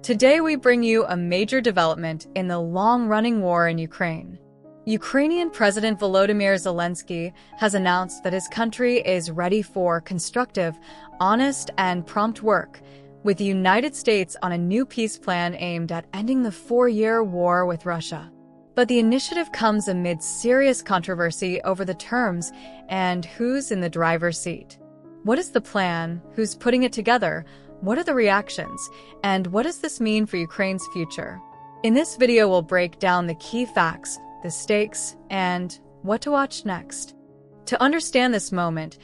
Today we bring you a major development in the long-running war in Ukraine. Ukrainian President Volodymyr Zelensky has announced that his country is ready for constructive, honest, and prompt work with the United States on a new peace plan aimed at ending the 4-year war with Russia. But the initiative comes amid serious controversy over the terms and who's in the driver's seat. What is the plan? Who's putting it together? What are the reactions? And what does this mean for Ukraine's future? In this video, we'll break down the key facts, the stakes, and what to watch next. To understand this moment,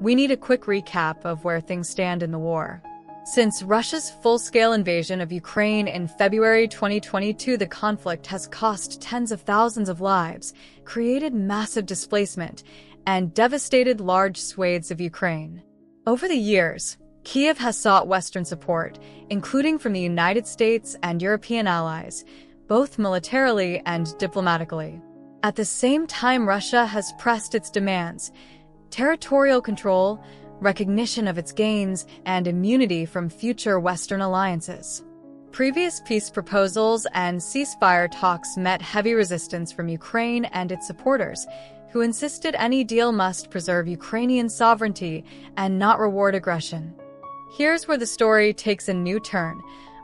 we need a quick recap of where things stand in the war. Since Russia's full-scale invasion of Ukraine in February 2022, the conflict has cost tens of thousands of lives, created massive displacement, and devastated large swathes of Ukraine. Over the years, Kyiv has sought Western support, including from the United States and European allies, both militarily and diplomatically. At the same time, Russia has pressed its demands: territorial control, recognition of its gains, and immunity from future Western alliances. Previous peace proposals and ceasefire talks met heavy resistance from Ukraine and its supporters, who insisted any deal must preserve Ukrainian sovereignty and not reward aggression. Here's where the story takes a new turn.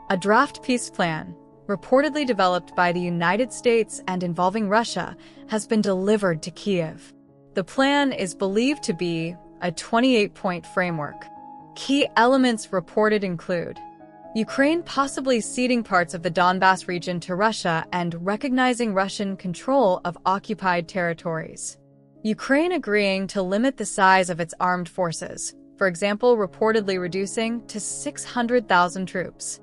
A draft peace plan, reportedly developed by the United States and involving Russia, has been delivered to Kyiv. The plan is believed to be a 28-point framework. Key elements reported include Ukraine possibly ceding parts of the Donbas region to Russia and recognizing Russian control of occupied territories. Ukraine agreeing to limit the size of its armed forces, for example, reportedly reducing to 600,000 troops.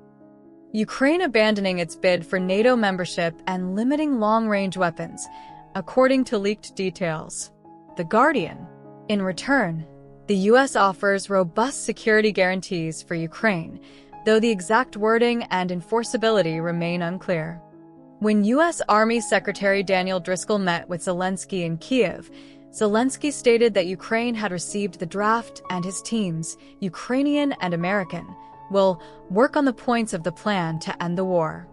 Ukraine abandoning its bid for NATO membership and limiting long-range weapons, according to leaked details. The Guardian. In return, the U.S. offers robust security guarantees for Ukraine, though the exact wording and enforceability remain unclear. When U.S. Army Secretary Daniel Driscoll met with Zelensky in Kyiv, Zelensky stated that Ukraine had received the draft and his teams, Ukrainian and American, will work on the points of the plan to end the war.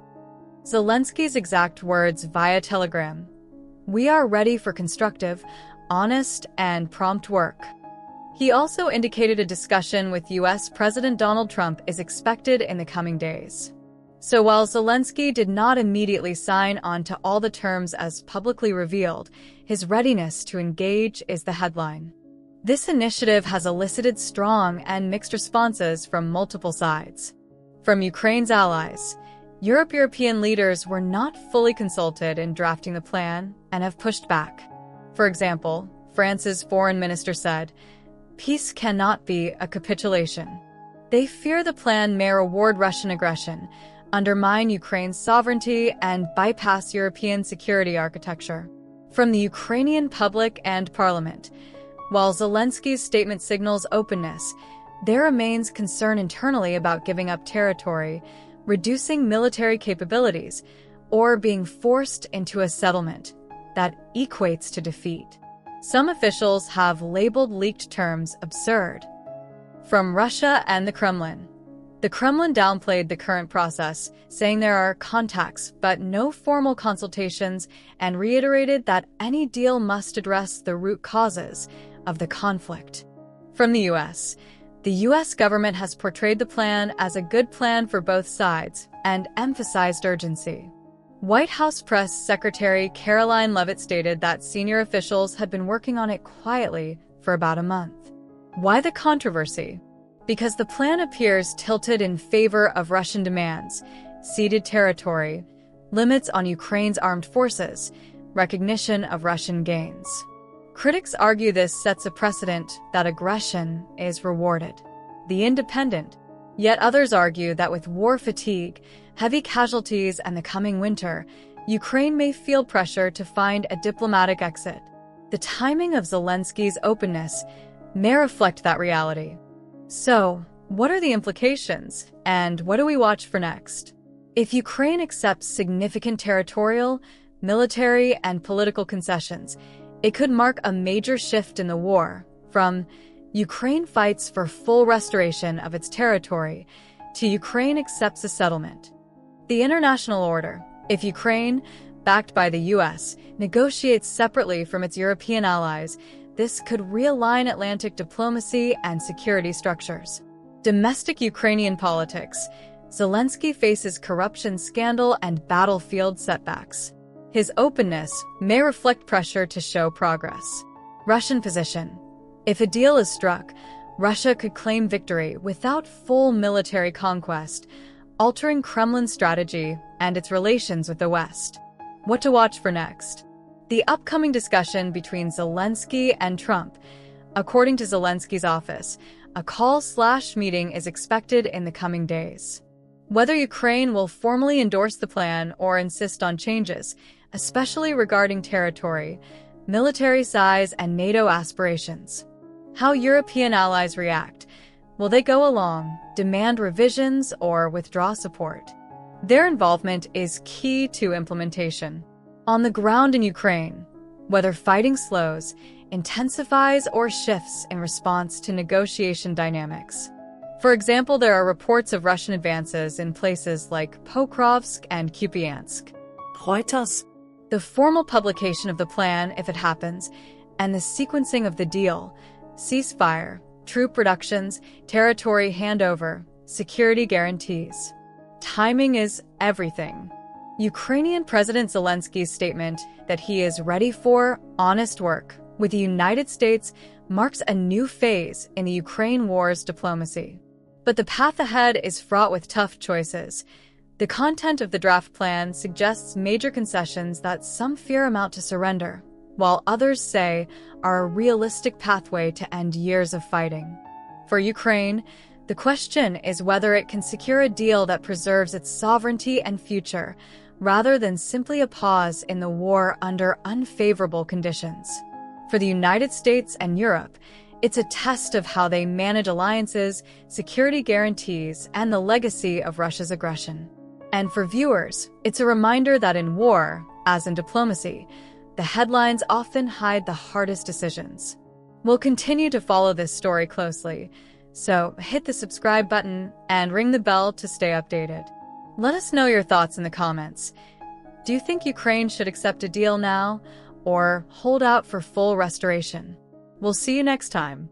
Zelensky's exact words via Telegram: "We are ready for constructive, honest, and prompt work." He also indicated a discussion with U.S. President Donald Trump is expected in the coming days. So while Zelensky did not immediately sign on to all the terms as publicly revealed, his readiness to engage is the headline. This initiative has elicited strong and mixed responses from multiple sides. From Ukraine's allies, European leaders were not fully consulted in drafting the plan and have pushed back. For example, France's foreign minister said, "Peace cannot be a capitulation." They fear the plan may reward Russian aggression, undermine Ukraine's sovereignty, and bypass European security architecture. From the Ukrainian public and parliament, while Zelensky's statement signals openness, there remains concern internally about giving up territory, reducing military capabilities, or being forced into a settlement that equates to defeat. Some officials have labeled leaked terms absurd. From Russia and the Kremlin. The Kremlin downplayed the current process, saying there are contacts but no formal consultations, and reiterated that any deal must address the root causes of the conflict. From the U.S. The U.S. government has portrayed the plan as a good plan for both sides and emphasized urgency. White House Press Secretary Caroline Leavitt stated that senior officials had been working on it quietly for about a month. Why the controversy? Because the plan appears tilted in favor of Russian demands: ceded territory, limits on Ukraine's armed forces, recognition of Russian gains. Critics argue this sets a precedent that aggression is rewarded. The Independent. Yet others argue that with war fatigue, heavy casualties, and the coming winter, Ukraine may feel pressure to find a diplomatic exit. The timing of Zelensky's openness may reflect that reality. So, what are the implications, and what do we watch for next? If Ukraine accepts significant territorial, military, and political concessions, it could mark a major shift in the war, from Ukraine fights for full restoration of its territory to Ukraine accepts a settlement. The international order. If Ukraine, backed by the US, negotiates separately from its European allies, this could realign Atlantic diplomacy and security structures. Domestic Ukrainian politics. Zelensky faces corruption scandal and battlefield setbacks. His openness may reflect pressure to show progress. Russian position. If a deal is struck, Russia could claim victory without full military conquest, altering Kremlin's strategy and its relations with the West. What to watch for next? The upcoming discussion between Zelensky and Trump. According to Zelensky's office, a call/meeting is expected in the coming days. Whether Ukraine will formally endorse the plan or insist on changes, especially regarding territory, military size, and NATO aspirations. How European allies react. Will they go along, demand revisions, or withdraw support? Their involvement is key to implementation. On the ground in Ukraine, whether fighting slows, intensifies, or shifts in response to negotiation dynamics. For example, there are reports of Russian advances in places like Pokrovsk and Kupiansk. Reuters. The formal publication of the plan, if it happens, and the sequencing of the deal, ceasefire, troop reductions, territory handover, security guarantees. Timing is everything. Ukrainian President Zelensky's statement that he is ready for honest work with the United States marks a new phase in the Ukraine war's diplomacy. But the path ahead is fraught with tough choices. The content of the draft plan suggests major concessions that some fear amount to surrender, while others say are a realistic pathway to end years of fighting. For Ukraine, the question is whether it can secure a deal that preserves its sovereignty and future, rather than simply a pause in the war under unfavorable conditions. For the United States and Europe, it's a test of how they manage alliances, security guarantees, and the legacy of Russia's aggression. And for viewers, it's a reminder that in war, as in diplomacy, the headlines often hide the hardest decisions. We'll continue to follow this story closely, so hit the subscribe button and ring the bell to stay updated. Let us know your thoughts in the comments. Do you think Ukraine should accept a deal now, or hold out for full restoration? We'll see you next time.